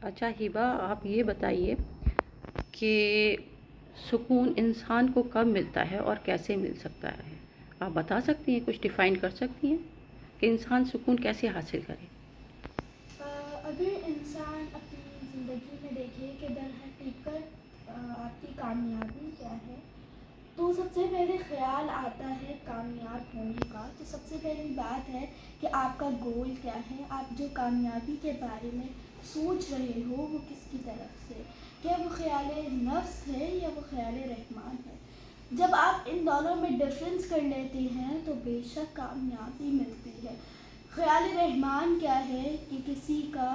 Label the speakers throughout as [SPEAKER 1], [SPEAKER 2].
[SPEAKER 1] اچھا ہبا، آپ یہ بتائیے کہ سکون انسان کو کب ملتا ہے اور کیسے مل سکتا ہے؟ آپ بتا سکتی ہیں، کچھ ڈیفائن کر سکتی ہیں کہ انسان سکون کیسے حاصل کرے؟
[SPEAKER 2] اگر انسان اپنی زندگی میں دیکھے کہ در حقیقت آپ کی کامیابی کیا ہے، تو سب سے پہلے خیال آتا ہے کامیاب ہونے کا. تو سب سے پہلی بات ہے کہ آپ کا گول کیا ہے، آپ جو کامیابی کے بارے میں سوچ رہے ہو وہ کس کی طرف سے، کیا وہ خیال نفس ہے یا وہ خیال رحمان ہے. جب آپ ان دونوں میں ڈفرینس کر لیتے ہیں تو بے شک کامیابی ملتی ہے. خیال رحمان کیا ہے کہ کسی کا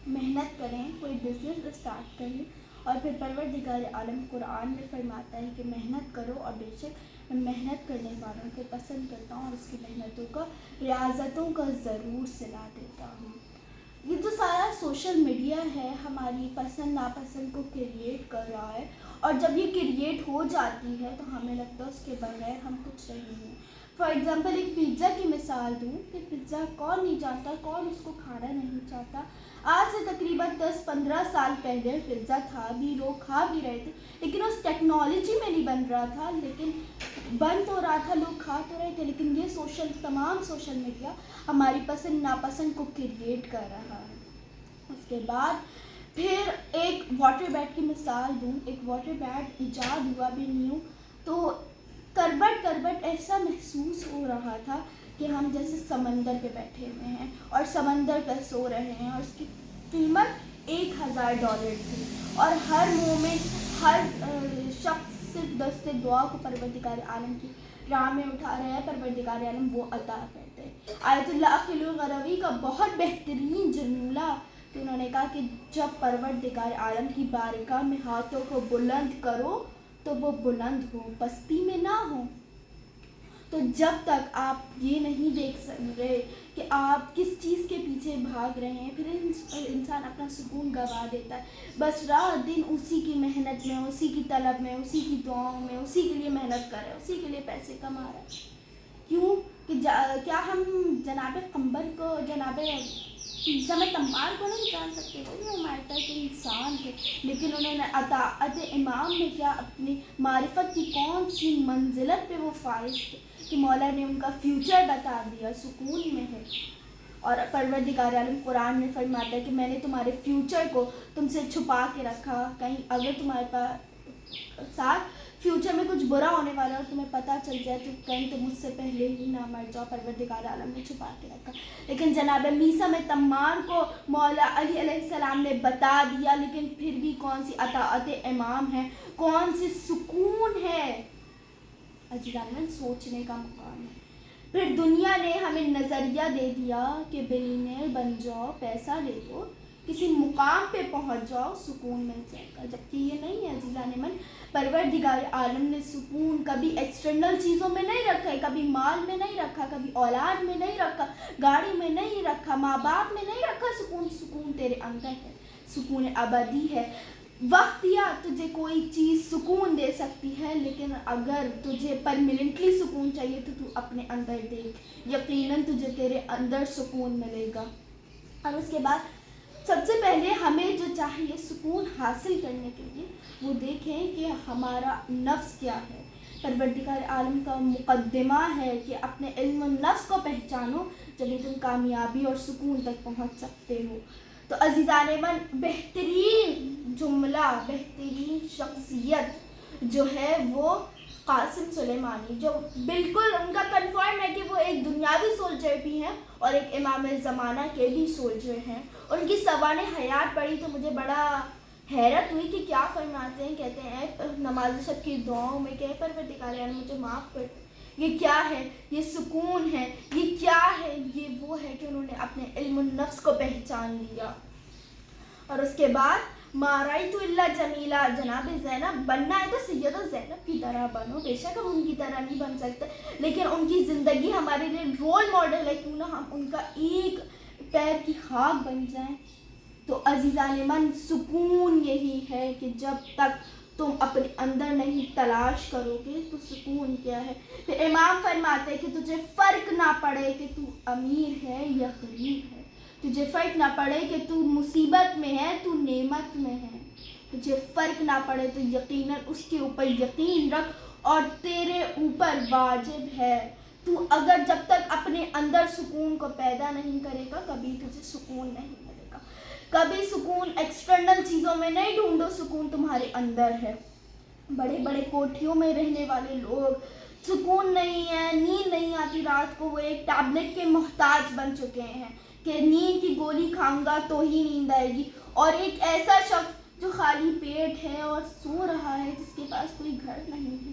[SPEAKER 2] محنت کریں، کوئی بزنس اسٹارٹ کریں اور پھر پروردگار عالم قرآن میں فرماتا ہے کہ محنت کرو، اور بے شک میں محنت کرنے والوں کو پسند کرتا ہوں اور اس کی محنتوں کا، ریاضتوں کا ضرور صلا دیتا ہوں. یہ جو سارا سوشل میڈیا ہے ہماری پسند ناپسند کو کریٹ کر رہا ہے، اور جب یہ کریٹ ہو جاتی ہے تو ہمیں لگتا ہے اس کے بغیر ہم کچھ نہیں ہیں. فار ایگزامپل ایک پیزا کی مثال دوں کہ پیزا کون نہیں جانتا، کون اس کو کھانا نہیں چاہتا. آج سے تقریباً 10-15 سال پہلے پیزا تھا بھی، لوگ کھا بھی رہے تھے، لیکن اس ٹیکنالوجی میں نہیں بن رہا تھا، لیکن بن تو رہا تھا، لوگ کھا تو رہے تھے. لیکن یہ تمام سوشل میڈیا ہماری پسند ناپسند کو کریٹ کر رہا ہے. اس کے بعد پھر ایک واٹر بیگ کی مثال دوں. ایک واٹر بیگ ایجاد ہوا بھی نیو، تو کربٹ ایسا محسوس ہو رہا تھا کہ ہم جیسے سمندر پہ بیٹھے ہوئے ہیں اور سمندر پہ سو رہے ہیں، اور اس کی قیمت $1000 تھی، اور ہر مومنٹ، ہر شخص صرف دست دعا کو پروردگار عالم کی راہ میں اٹھا رہا ہے، پروردگار عالم وہ عطا کرتے. آیت اللہ عقیل الغروی کا بہت بہترین جملہ کہ انہوں نے کہا کہ جب پروردگار عالم کی بارگاہ میں ہاتھوں کو بلند کرو تو وہ بلند ہو، پستی میں نہ ہو. تو جب تک آپ یہ نہیں دیکھ رہے کہ آپ کس چیز کے پیچھے بھاگ رہے ہیں، پھر انسان اپنا سکون گوا دیتا ہے. بس رات دن اسی کی محنت میں، اسی کی طلب میں، اسی کی دعاؤں میں، اسی کے لیے محنت کر رہے ہیں، اسی کے لیے پیسے کما رہے ہیں. کیوں کہ کیا ہم جناب قمبر کو، جناب عیسیٰ میں تمار کو نہیں جان سکتے؟ وہی ہمارے تک انسان تھے، لیکن انہوں نے اطاعت امام میں کیا اپنی معرفت کی کون سی منزلت پہ وہ فائز تھے کہ مولا نے ان کا فیوچر بتا دیا، سکون میں ہے. اور پروردگار عالم قرآن میں فرماتا ہے کہ میں نے تمہارے فیوچر کو تم سے چھپا کے رکھا. کہیں اگر تمہارے پاس ساتھ فیوچر میں کچھ برا ہونے والا اور تمہیں پتہ چل جائے تو کہیں تم مجھ سے پہلے ہی نہ مر جاؤ. پروردگار عالم نے چھپا کے رکھا. لیکن جناب میسا میں تمار کو مولا علی علیہ السلام نے بتا دیا، لیکن پھر بھی کون سی اطاعت امام ہے، کون سی سکون ہے. عزیزان سوچنے کا مقام ہے. پھر دنیا نے ہمیں نظریہ دے دیا کہ بلینئر بن جاؤ، پیسہ لے لو، کسی مقام پہ پہنچ جاؤ، سکون مل جائے گا. جبکہ یہ نہیں ہے عزیزان من. پروردگار عالم نے سکون کبھی ایکسٹرنل چیزوں میں نہیں رکھا ہے، کبھی مال میں نہیں رکھا، کبھی اولاد میں نہیں رکھا، گاڑی میں نہیں رکھا، ماں باپ میں نہیں رکھا. سکون تیرے اندر ہے، سکون ابدی ہے. وقت یا تجھے کوئی چیز سکون دے سکتی ہے، لیکن اگر تجھے پرماننٹلی سکون چاہیے تو تو اپنے اندر دیکھ، یقیناً تجھے تیرے اندر سکون ملے گا. اور اس کے بعد سب سے پہلے ہمیں جو چاہیے سکون حاصل کرنے کے لیے وہ دیکھیں کہ ہمارا نفس کیا ہے. پروردگار عالم کا مقدمہ ہے کہ اپنے علم النفس کو پہچانو، جبھی تم کامیابی اور سکون تک پہنچ سکتے ہو. تو عزیزان من، بہترین جملہ، بہترین شخصیت جو ہے وہ قاسم سلیمانی، جو بالکل ان کا کنفرم ہے کہ وہ ایک دنیاوی سولجر بھی ہیں اور ایک امام زمانہ کے بھی سولجر ہیں. ان کی سوانح حیات پڑھی تو مجھے بڑا حیرت ہوئی کہ کیا فرماتے ہیں. کہتے ہیں نماز شب کی دعاؤں میں کہ پروردگار عالم مجھے معاف کر، یہ کیا ہے، یہ سکون ہے، یہ کیا ہے، یہ وہ ہے کہ انہوں نے اپنے علم النفس کو پہچان لیا. اور اس کے بعد ما رأیت الا جمیلا. جناب زینب بننا ہے تو سیدہ زینب کی طرح بنو. بے شک ہم ان کی طرح نہیں بن سکتے، لیکن ان کی زندگی ہمارے لیے رول ماڈل ہے. کیوں نہ ہم ان کا ایک پیر کی خاک بن جائیں. تو عزیزان من، سکون یہی ہے کہ جب تک تم اپنے اندر نہیں تلاش کرو گے تو سکون کیا ہے. پھر امام فرماتے کہ تجھے فرق نہ پڑے کہ تو امیر ہے یا غریب ہے، تجھے فرق نہ پڑے کہ تو مصیبت میں ہے تو نعمت میں ہے، تجھے فرق نہ پڑے تو یقیناً اس کے اوپر یقین رکھ اور تیرے اوپر واجب ہے۔ تو اگر جب تک اپنے اندر سکون کو پیدا نہیں کرے گا کبھی تجھے سکون نہیں ملے گا۔ کبھی سکون ایکسٹرنل چیزوں میں نہیں ڈھونڈو، سکون تمہارے اندر ہے۔ بڑے بڑے کوٹھیوں میں رہنے والے لوگ سکون نہیں ہے، نیند نہیں آتی رات کو، وہ ایک ٹیبلٹ کے محتاج بن چکے ہیں کہ نیند کی گولی کھاؤں گا تو ہی نیند آئے گی۔ اور ایک ایسا شخص جو خالی پیٹ ہے اور سو رہا ہے، جس کے پاس کوئی گھر نہیں ہے،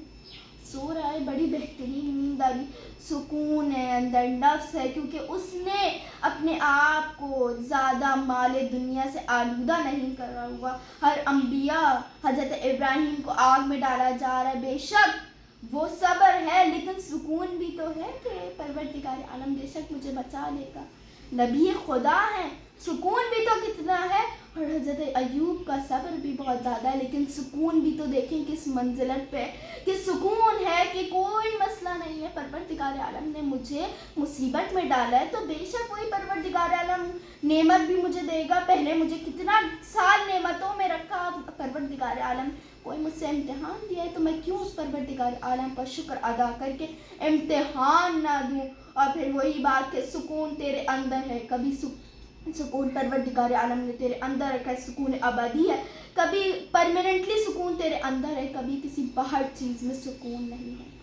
[SPEAKER 2] سو رہا ہے، بڑی بہترین نیند آ رہی، سکون ہے اندر، نفس ہے، کیونکہ اس نے اپنے آپ کو زیادہ مال دنیا سے آلودہ نہیں کرا ہوا۔ ہر انبیاء، حضرت ابراہیم کو آگ میں ڈالا جا رہا ہے، بے شک وہ صبر ہے لیکن سکون بھی تو ہے کہ پروردگار عالم بے شک مجھے بچا لے گا، نبی خدا ہے، سکون بھی تو کتنا ہے۔ اور حضرت ایوب کا صبر بھی بہت زیادہ ہے لیکن سکون بھی تو دیکھیں کس منزلت پہ، کہ سکون ہے کہ کوئی مسئلہ نہیں ہے، پروردگار عالم نے مجھے مصیبت میں ڈالا ہے تو بے شک وہی پروردگار عالم نعمت بھی مجھے دے گا۔ پہلے مجھے کتنا سال نعمتوں میں رکھا پروردگار عالم، کوئی مجھ سے امتحان دیا ہے تو میں کیوں اس پروردگار عالم کا شکر ادا کر کے امتحان نہ دوں۔ اور پھر وہی بات کہ سکون تیرے اندر ہے، کبھی سکون پروردگار عالم نے تیرے اندر رکھا ہے، سکون ابدی ہے، کبھی پرماننٹلی سکون تیرے اندر ہے، کبھی کسی باہر چیز میں سکون نہیں ہے۔